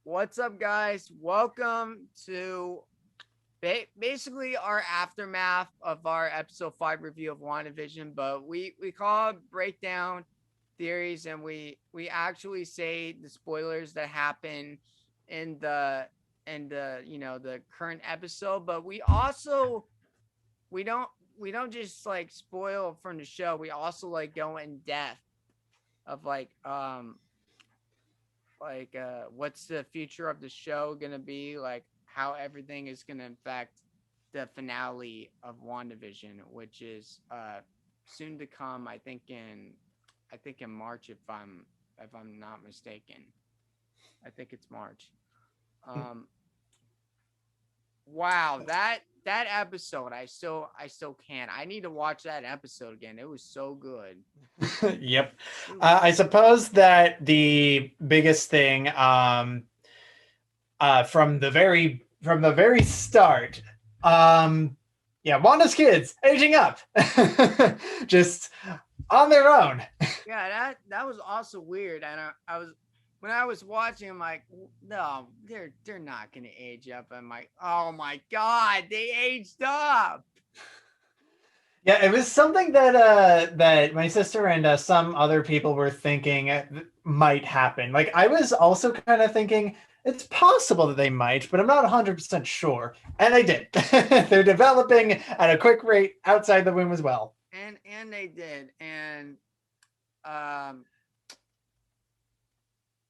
What's up, guys? Welcome to basically our aftermath of our episode 5 review of WandaVision, but we call it breakdown theories, and we actually say the spoilers that happen in the current episode, but we don't we don't just like spoil from the show. We also like go in depth of what's the future of the show gonna be, like how everything is gonna affect the finale of WandaVision, which is soon to come. I think in March, if I'm not mistaken. I think it's March. Um, wow, that episode, I still can't. I need to watch that episode again. It was so good. Yep. It was I suppose that the biggest thing from the very start, yeah, Wanda's kids aging up, just on their own. Yeah, that was also weird. And I was when I was watching, I'm like, no, they're not gonna age up. I'm like, oh my god, they aged up. Yeah, it was something that that my sister and some other people were thinking might happen. Like I was also kind of thinking it's possible that they might, but I'm not 100% sure. And they did. They're developing at a quick rate outside the womb as well. And they did. And um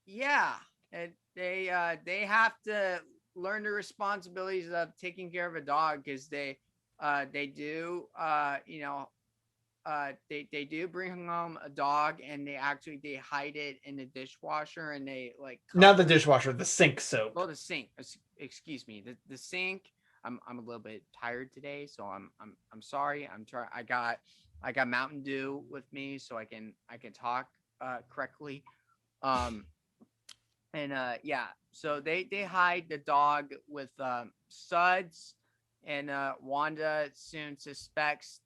yeah, they have to learn the responsibilities of taking care of a dog, because they do they do bring home a dog, and they hide it in the dishwasher, and they like Not the cover it. dishwasher, the sink soap. Oh, the sink. Excuse me. The sink. I'm a little bit tired today, so I'm sorry. I'm trying. I got Mountain Dew with me, so I can talk correctly. Um and yeah, so they hide the dog with Suds, and Wanda soon suspects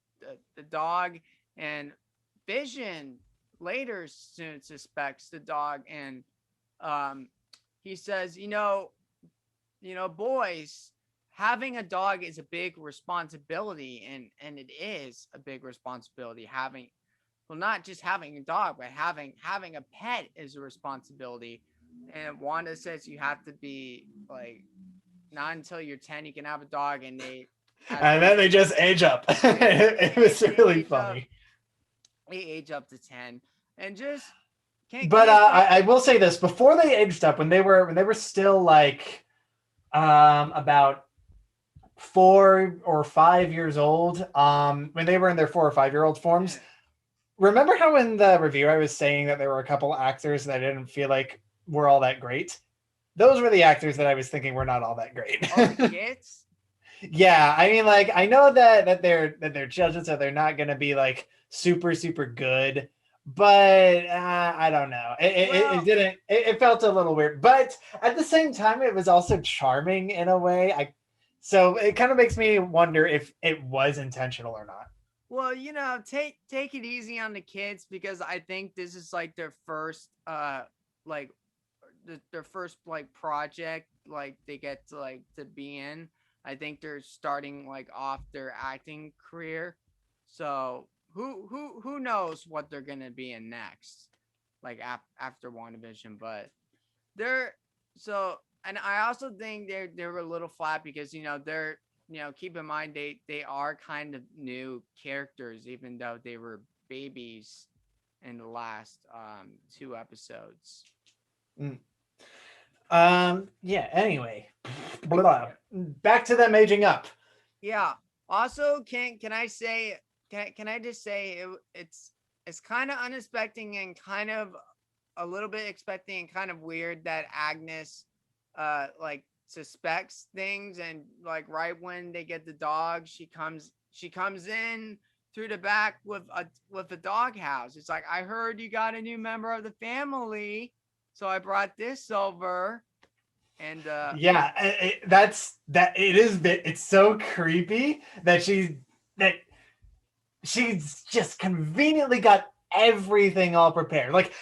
the dog, and Vision later soon suspects the dog, and um he says, boys, having a dog is a big responsibility, and it is a big responsibility. Having Well, not just having a dog, but having a pet is a responsibility. And Wanda says you have to be like, not until you're 10 you can have a dog, and they as And we then they just age up. It they, was they really age up funny. they age up to 10. And just can But I say, I will say this: before they aged up, when they were still like about 4 or 5 years old, when they were in their 4 or 5 year old forms. yeah, Remember how in the review I was saying that there were a couple actors that I didn't feel like were all that great? Those were the actors that I was thinking were not all that great. all the kids. Yeah, I mean, like I know that they're children, so they're not going to be like super good. But I don't know. It Well, didn't. It felt a little weird, but at the same time, it was also charming in a way. So it kind of makes me wonder if it was intentional or not. take it easy on the kids, because I think this is like their first like their first like project, like they get to be in. I think they're starting like off their acting career. So who knows what they're gonna be in next, like after WandaVision. But they're so, and I also think they were a little flat, because they're, keep in mind, they are kind of new characters, even though they were babies in the last two episodes. Mm. Yeah. Anyway, blah, blah. Back to them aging up. Yeah. Also, can I say, can I just say, it's kind of unexpected, and kind of a little bit expecting, and kind of weird that Agnes like suspects things, and like right when they get the dog, she comes in through the back with a dog house. It's like, I heard you got a new member of the family, so I brought this over. And Yeah, that's that. It is. It's so creepy that she's just conveniently got everything all prepared. Like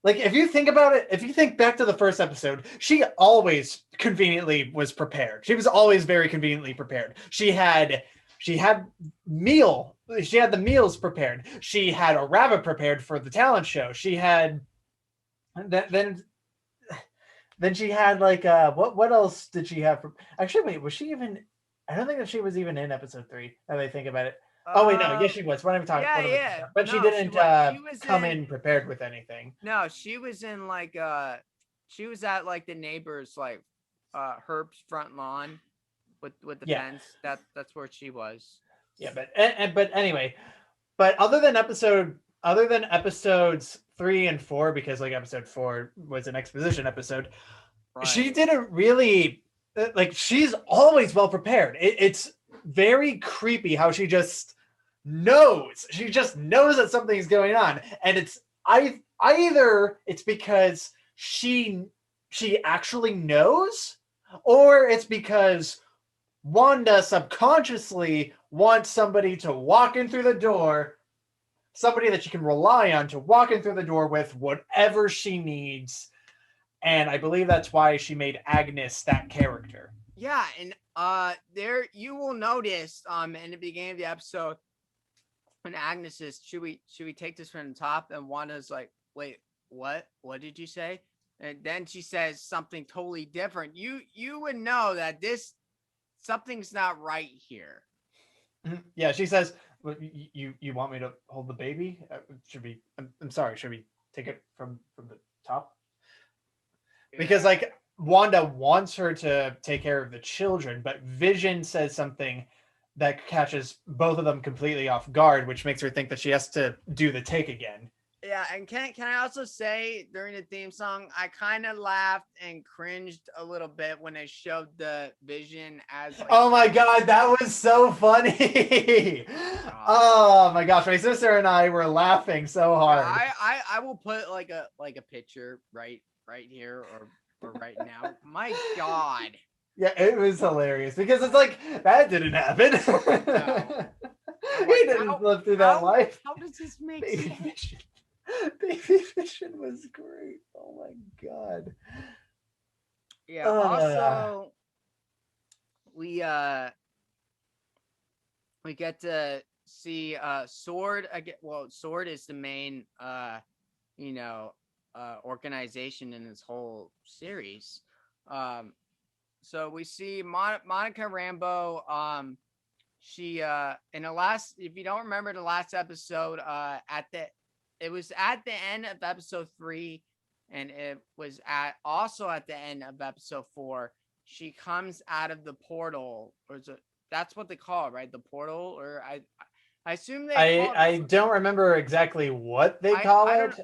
Like, if you think about it, if you think back to the first episode, she always conveniently was prepared. She was always very conveniently prepared. She had she had the meals prepared. She had a rabbit prepared for the talent show. She had then she had like what else did she have from actually wait, was she even I don't think that she was even in episode 3, now that I think about it. Oh wait, no, yes Uh, she was. What am I talking yeah, what am I yeah. talking but she No, didn't she was come in. in prepared with anything. No, she was in like she was at like the neighbor's like Herb's front lawn with the Yeah. fence. That's where she was. Yeah, but anyway, but other than episodes 3 and 4, because like episode 4 was an exposition episode, she Right. didn't really like. She's always well prepared. It's very creepy how she just knows. She just knows that something's going on, and it's either it's because she actually knows, or it's because Wanda subconsciously wants somebody to walk in through the door, somebody that she can rely on to walk in through the door with whatever she needs. And I believe that's why she made Agnes that character. Yeah, and there you will notice in the beginning of the episode when Agnes is should we take this from the top, and Wanda's like, wait, what did you say? And then she says something totally different. You would know that this something's not right here. Yeah, she says, well, you want me to hold the baby? Should we? I'm sorry. Should we take it from the top? Because like Wanda wants her to take care of the children, but Vision says something that catches both of them completely off guard, which makes her think that she has to do the take again. Yeah, and can I also say during the theme song, I kind of laughed and cringed a little bit when they showed the Vision as like, oh my god, that was so funny. Oh my gosh, my sister and I were laughing so hard. I will put like a picture right here or right now. My god. Yeah, it was hilarious because it's like that didn't happen. No. He didn't live through that life. How does this make Baby sense? Vision. Baby Vision was great. Oh my god. Yeah. Also, we get to see Sword again. Well, Sword is the main organization in this whole series. So we see Monica Rambo. She in the last, if you don't remember the last episode, it was at the end of episode 3, and it was also at the end of episode 4. She comes out of the portal, or is it, that's what they call it, right? The portal, or I assume they. I don't remember exactly what they call it.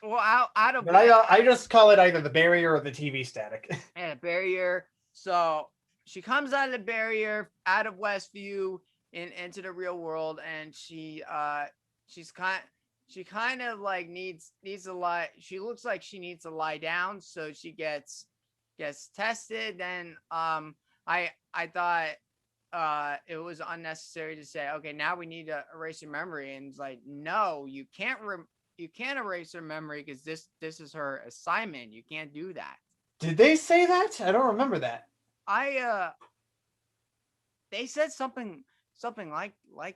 Well, out of. But I just call it either the barrier or the TV static. Yeah, barrier. So she comes out of the barrier, out of Westview, into the real world, and she's kind of like needs to lie. She looks like she needs to lie down, so she gets tested. Then I thought it was unnecessary to say, okay, now we need to erase your memory, and it's like, no, you can't erase her memory because this is her assignment. You can't do that. Did they say that? I don't remember that. They said something like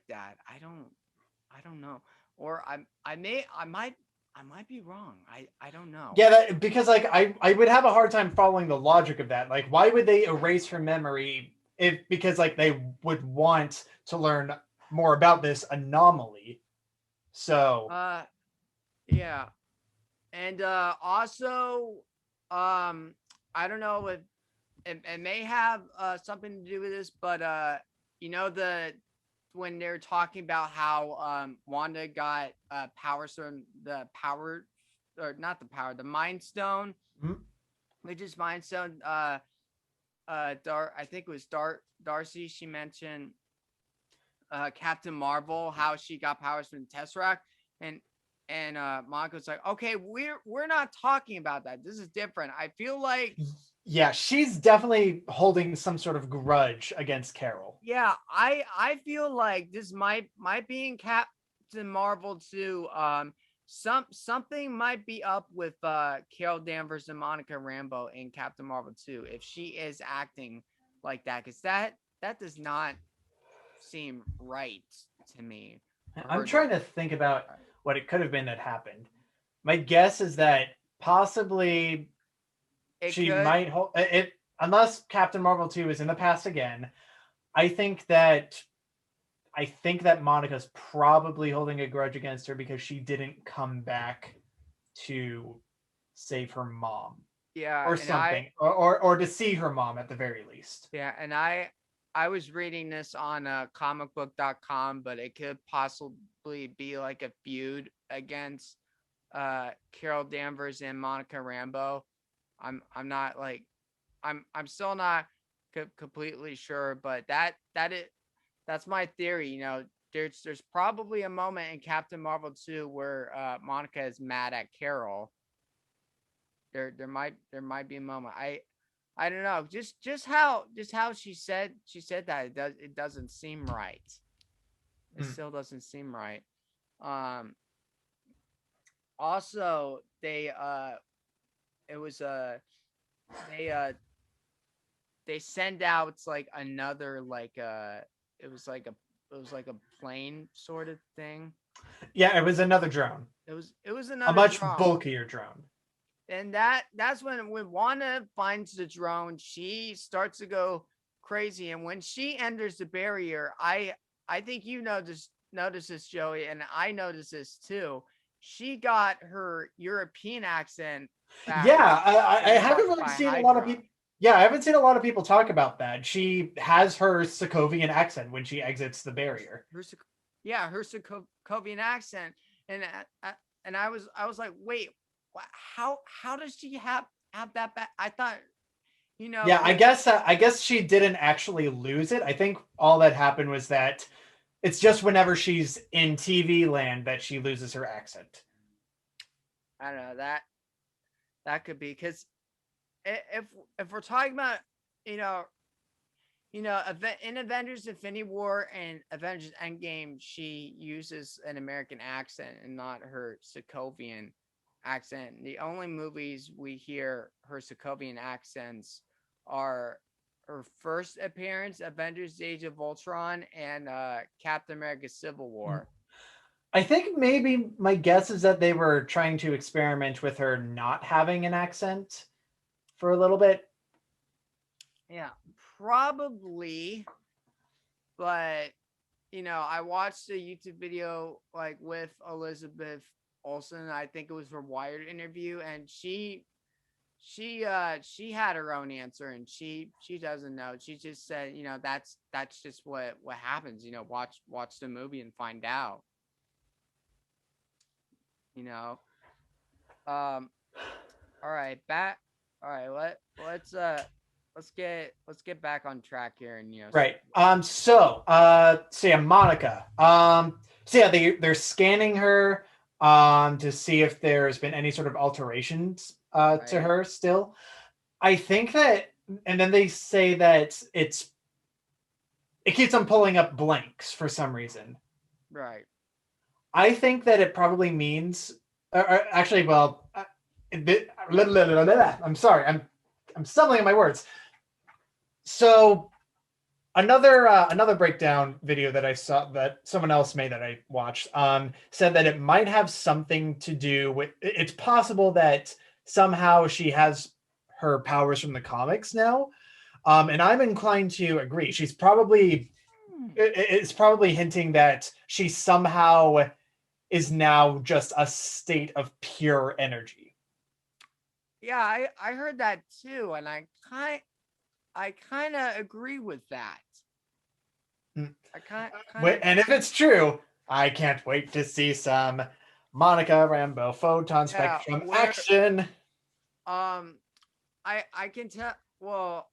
that. I don't know. Or I might be wrong. I don't know. Yeah, because like I would have a hard time following the logic of that. Like, why would they erase her memory because like they would want to learn more about this anomaly? So yeah. And also I don't know if it may have something to do with this, but when they're talking about how Wanda got powers from the power, or not the power, the Mind Stone, which is Mind Stone. I think it was Darcy. She mentioned Captain Marvel, how she got powers from the Tesseract, and Monica's like, okay, we're not talking about that. This is different. I feel like. Yeah, she's definitely holding some sort of grudge against Carol. Yeah, I feel like this might be in Captain Marvel too. something might be up with Carol Danvers and Monica Rambeau in Captain Marvel 2 if she is acting like that, because that does not seem right to me. For I'm her to, trying to think about what it could have been that happened. My guess is that possibly it she could, might hold it, unless Captain Marvel 2 is in the past again. I think that I think that Monica's probably holding a grudge against her because she didn't come back to save her mom yeah, or and I something, or to see her mom at the very least. yeah, and I was reading this on comicbook.com, but it could possibly be like a feud against Carol Danvers and Monica Rambeau. I'm not like I'm still not completely sure, but that's my theory. You know, there's probably a moment in Captain Marvel 2 where Monica is mad at Carol. There might be a moment. I don't know. Just how she said that it doesn't seem right. It Mm. still doesn't seem right. Um. Also, it was they they send out like another like it was like a plane sort of thing. Yeah, it was another drone, It was a another much drone. bulkier drone. And that's when Wanda finds the drone, she starts to go crazy. And when she enters the barrier, I think you notice this, Joey, and I noticed this too. She got her European accent back Yeah, I when haven't talking really by seen a lot of Hydra. people. Yeah, I haven't seen a lot of people talk about that. She has her Sokovian accent when she exits the barrier. Her yeah, her Sokovian accent, and I was like, wait, how does she have that back? I thought, Yeah, it, I guess she didn't actually lose it. I think all that happened was that it's just whenever she's in TV land that she loses her accent. I don't know, that could be because if we're talking about you know in Avengers Infinity War and Avengers Endgame, she uses an American accent and not her Sokovian accent. The only movies we hear her Sokovian accents are her first appearance, Avengers: Age of Ultron, and Captain America: Civil War. I think maybe my guess is that they were trying to experiment with her not having an accent for a little bit. Yeah, probably, but I watched a YouTube video like with Elizabeth Olsen. I think it was for Wired interview, and she had her own answer, and she doesn't know. She just said, that's just what happens. Watch the movie and find out. You know. Um. All right, back. All right. Let's get back on track here, and Right. So yeah, Monica. So yeah, they're scanning her to see if there's been any sort of alterations to right, her still. I think that, and then they say that it keeps on pulling up blanks for some reason. right. I think that it probably means, or actually, well, I'm sorry, I'm stumbling on my words. So another breakdown video that I saw that someone else made that I watched said that it might have something to do with. It's possible that somehow she has her powers from the comics now, and I'm inclined to agree. She's probably it's probably hinting that she somehow is now just a state of pure energy. Yeah, I heard that too, and I kind of agree with that. I kind of And if it's true, I can't wait to see some Monica Rambo photon yeah, spectrum where action. um I can tell. Well,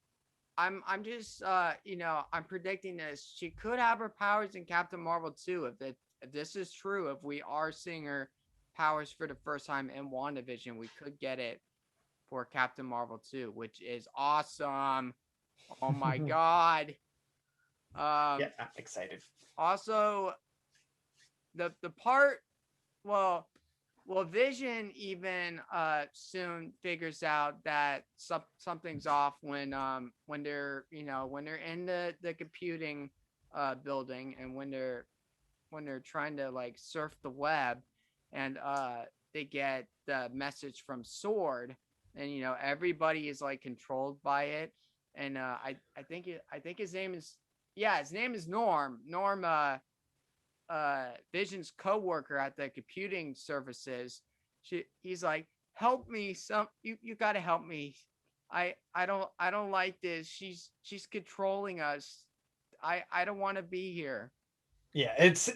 I'm just I'm predicting this. She could have her powers in Captain Marvel too if this is true. If we are seeing her powers for the first time in WandaVision, we could get it for Captain Marvel 2, which is awesome. Oh my god. Yeah, Um I'm excited. Also, the part, well, well, Vision even soon figures out that something's off when they're when they're in the computing building, and when they're trying to like surf the web, and they get the message from Sword, and everybody is like controlled by it, and I think his name is, yeah, his name is Norm. Vision's coworker at the computing services. He's like, help me, you got to help me. I don't like this. She's controlling us. I don't want to be here. Yeah, it's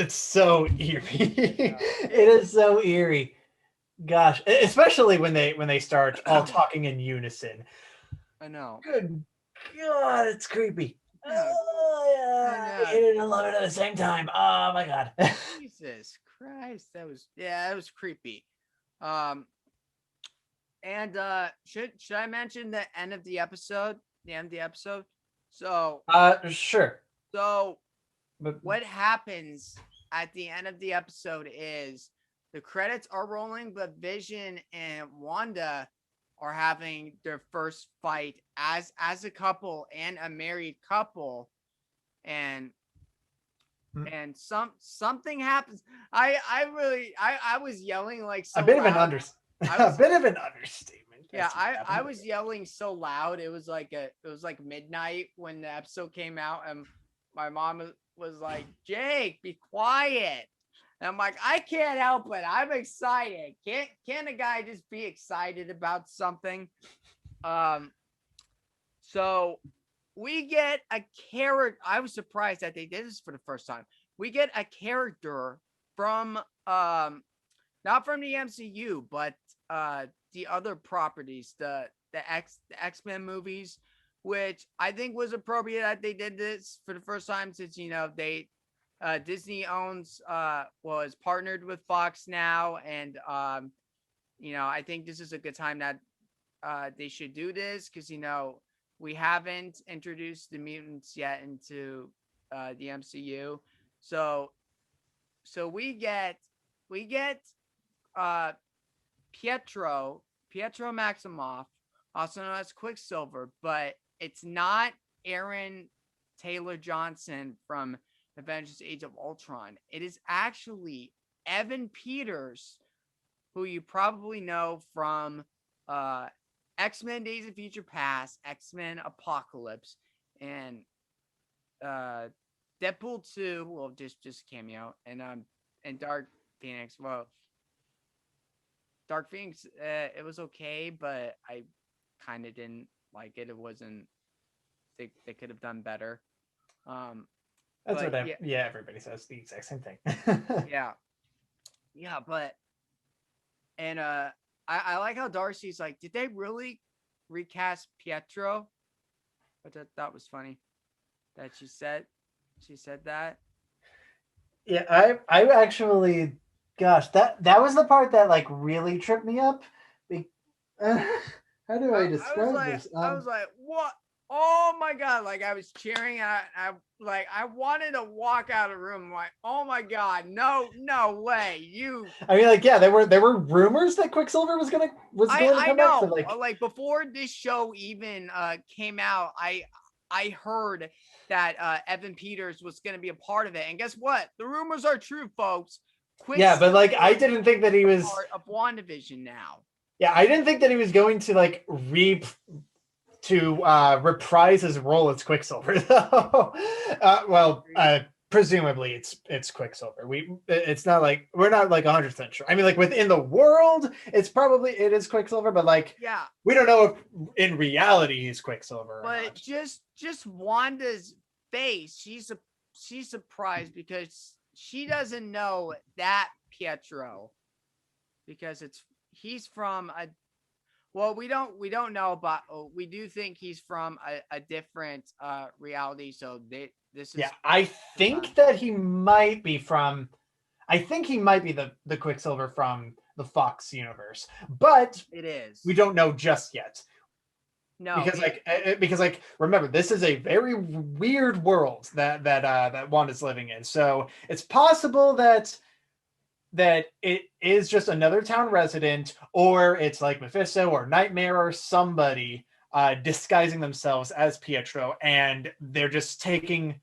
so eerie. Yeah. It is so eerie. Gosh, especially when they start all talking in unison. I know. Good God, it's creepy. Yeah. Oh And yeah, I hate it and love it at the same time. Oh my God. Jesus Christ, that was creepy. Um, and should I mention the end of the episode? The end of the episode. So Sure. so But what happens at the end of the episode is the credits are rolling, but Vision and Wanda are having their first fight as a couple and a married couple, and something happens. I was yelling like so a bit loud. of a bit of an understatement. Yeah, I was yelling so loud. It was like midnight when the episode came out, and my mom was like, "Jake, be quiet." And I'm like, I can't help it. I'm excited. Can't a guy just be excited about something? So we get a character. I was surprised that they did this for the first time. We get a character from not from the MCU, but the other properties, the X-Men movies, which I think was appropriate that they did this for the first time, since they Disney owns was partnered with Fox now, and I think this is a good time that they should do this, because we haven't introduced the mutants yet into the MCU. So we get uh Pietro Maximoff, also known as Quicksilver, but it's not Aaron Taylor Johnson from Avengers Age of Ultron. It is actually Evan Peters, who you probably know from X-Men Days of Future Past, X-Men Apocalypse, and uh Deadpool 2, well, just cameo, and Dark Phoenix. Well, Dark Phoenix, it was okay, but I kind of didn't like it. It wasn't. They could have done better. Um, That's but what yeah, yeah, everybody says the exact same thing. yeah, yeah. But and I like how Darcy's like, did they really recast Pietro? But that was funny that she said that. Yeah, I actually, gosh, that was the part that like really tripped me up. Be- how do I describe this? I was like, what? Oh my god! Like, I was cheering. I wanted to walk out of the room. I'm like, oh my god, no way, you. I mean, like, yeah, there were rumors that Quicksilver was going to I come back, know. but like, Like, before this show even came out, I heard that Evan Peters was going to be a part of it, and guess what? The rumors are true, folks. yeah, but like, I Quicksilver didn't think that he was part of WandaVision now. Yeah, I didn't think that he was going to like reprise his role as Quicksilver. Though. Presumably it's Quicksilver. It's not like we're not like 100% sure. I mean, like within the world, it is Quicksilver, but like Yeah, we don't know if in reality he's Quicksilver. but just Wanda's face, she's surprised because she doesn't know that Pietro, because he's from a, well, we don't know, but we do think he's from a different reality. So this is, Yeah, I think that he might be from. I think he might be the Quicksilver from the Fox universe, but it is. we don't know just yet. No, Because remember, this is a very weird world that Wanda's living in. So it's possible that that it is just another town resident, or it's like Mephisto or Nightmare or somebody disguising themselves as Pietro, and they're taking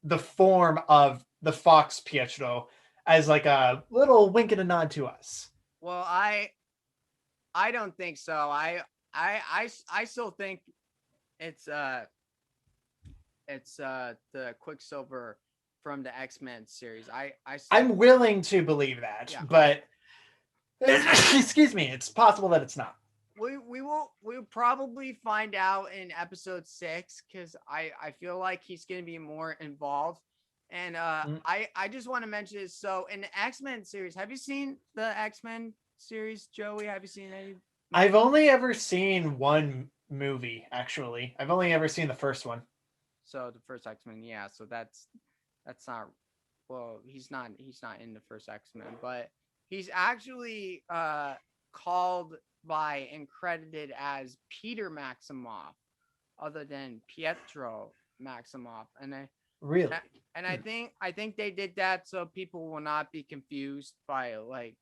the form of the Fox Pietro as like a little wink and a nod to us. Well, I don't think so. I still think it's the Quicksilver from the X-Men series. I still, I'm willing to believe that, yeah. but excuse me, it's possible that it's not. We'll probably find out in episode 6 because I feel like he's gonna be more involved. And Mm. I just want to mention this. So in the X-Men series, have you seen the X-Men series, Joey? Have you seen any? I've only ever seen one movie, actually. I've only ever seen the first one. So the first X-Men, yeah. So that's not, well, he's not in the first X-Men, but he's actually called by and credited as Peter Maximoff, other than Pietro Maximoff. Really? And I think they did that so people will not be confused by like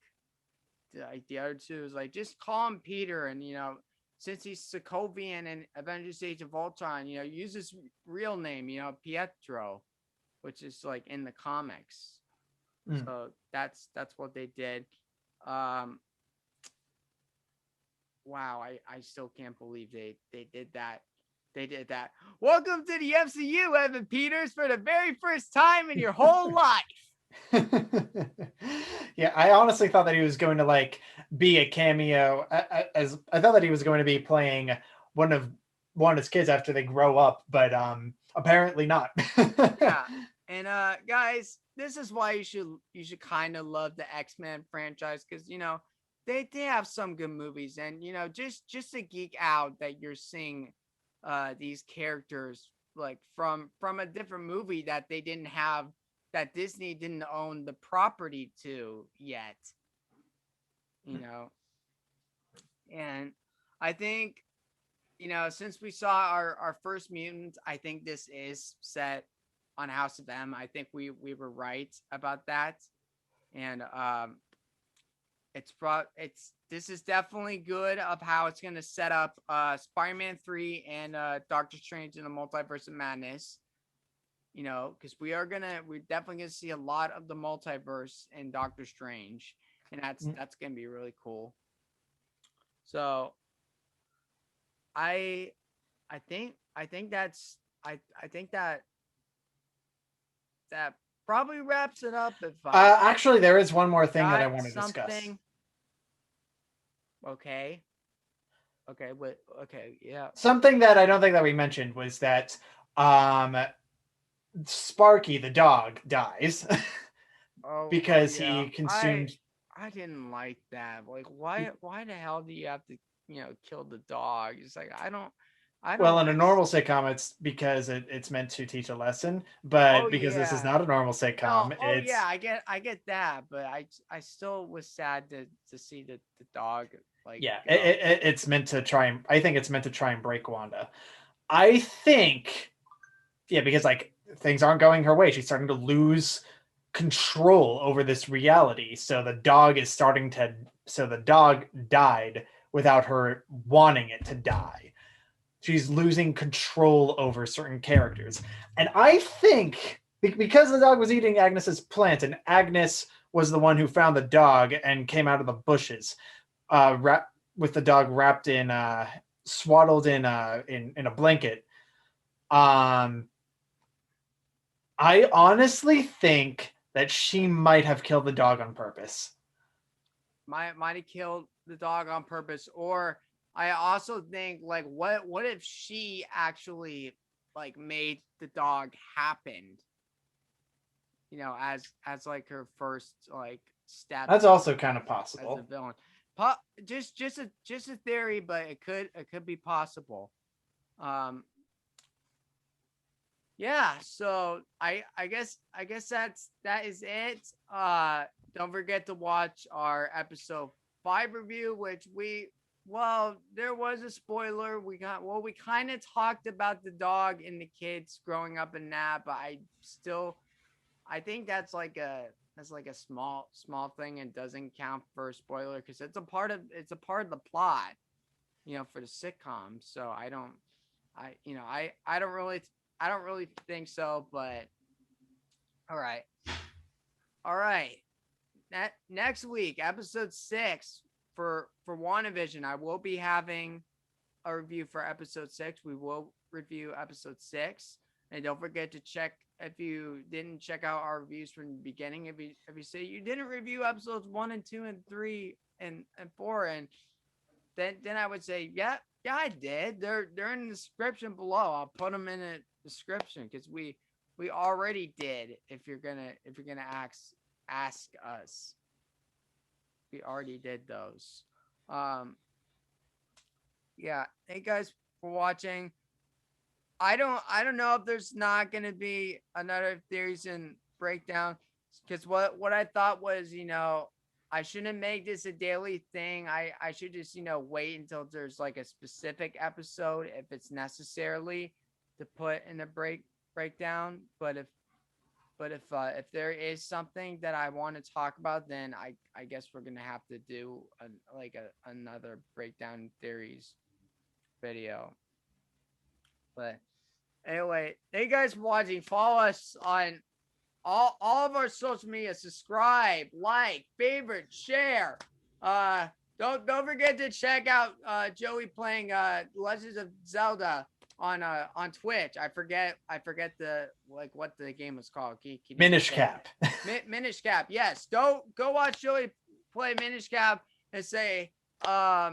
the other two. Is like, just call him Peter, and since he's Sokovian and Avengers Age of Ultron, use his real name, Pietro, which is like in the comics. So that's what they did. Wow, I still can't believe they did that. They did that. Welcome to the MCU, Evan Peters, for the very first time in your whole life. Yeah, I honestly thought that he was going to like be a cameo, as I thought that he was going to be playing one of his kids after they grow up, but apparently not. Yeah. And guys, this is why you should kind of love the X-Men franchise, because they have some good movies, and just to geek out that you're seeing these characters like from a different movie that they didn't have, that Disney didn't own the property to yet. And I think since we saw our first mutant, I think this is set on House of M. I think we were right about that. And this is definitely good of how it's going to set up Spider-Man 3 and Doctor Strange in the Multiverse of Madness. Because we're definitely gonna see a lot of the multiverse in Doctor Strange, and that's gonna be really cool. So I think that probably wraps it up. If Actually, there is one more thing that I want to discuss. Okay. Okay. Yeah. Something that I don't think that we mentioned was that Sparky the dog dies because he consumed. I didn't like that. Like, why the hell do you have to kill the dog? It's like I don't. Well, in a normal sitcom, it's because it's meant to teach a lesson, but because this is not a normal sitcom, it's. Yeah, I get that, but I still was sad to see the dog like. Yeah, it's meant to try and. I think it's meant to try and break Wanda. I think, yeah, because like things aren't going her way. She's starting to lose control over this reality. So the dog is starting to. So the dog died without her wanting it to die. She's losing control over certain characters. And I think because the dog was eating Agnes's plant, and Agnes was the one who found the dog and came out of the bushes, with the dog wrapped in, swaddled in a blanket. I honestly think that she might have killed the dog on purpose. Might have killed the dog on purpose, or I also think like what if she actually like made the dog happen? As like her first like step. That's also kind of possible. As a villain. Just a theory, but it could be possible. Yeah, so I guess that is it. Don't forget to watch our episode 5 review, which there was a spoiler. We kind of talked about the dog and the kids growing up in that, but I think that's like as like a small thing and doesn't count for a spoiler because it's a part of the plot, for the sitcom. So I don't really think so. But all right. Next week, episode 6 for WandaVision. I will be having a review for episode 6. We will review episode 6, and don't forget to check if you didn't check out our reviews from the beginning. If you say you didn't review episodes 1 and 2 and 3 and 4, and then I would say yeah I did. They're in the description below. I'll put them in the description because we already did. If you're gonna ask us, we already did those. Yeah, thank you guys for watching. I don't know if there's not gonna be another theories and breakdown, because what I thought was, I shouldn't make this a daily thing. I should just, wait until there's like a specific episode if it's necessarily to put in a breakdown. But if there is something that I want to talk about, then I guess we're gonna have to do another breakdown theories video. But anyway, thank you guys for watching. Follow us on all of our social media. Subscribe, like, favorite, share. Don't forget to check out Joey playing Legends of Zelda on Twitch. I forget the what the game was called. Minish Cap. Minish Cap. Yes. Go watch Joey play Minish Cap and say I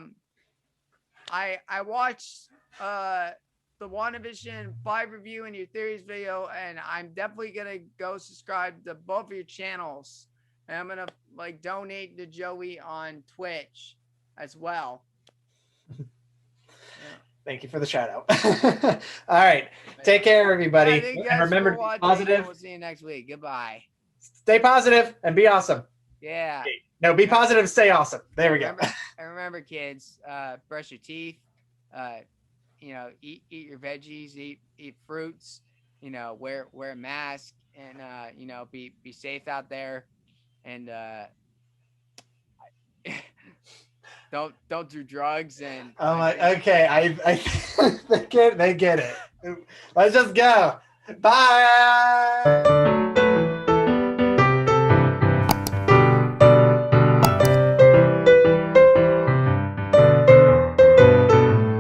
watched the WandaVision 5 review and your theories video, and I'm definitely gonna go subscribe to both of your channels, and I'm gonna donate to Joey on Twitch as well. Yeah. Thank you for the shout out. All right, take care, everybody, and remember to be positive. We'll see you next week. Goodbye. Stay positive and be awesome. Yeah. No, be positive, stay awesome. There we go. And remember, kids, brush your teeth. Eat your veggies, eat fruits, wear a mask, and be safe out there, and don't do drugs. And okay, I they get it. Let's just go. Bye.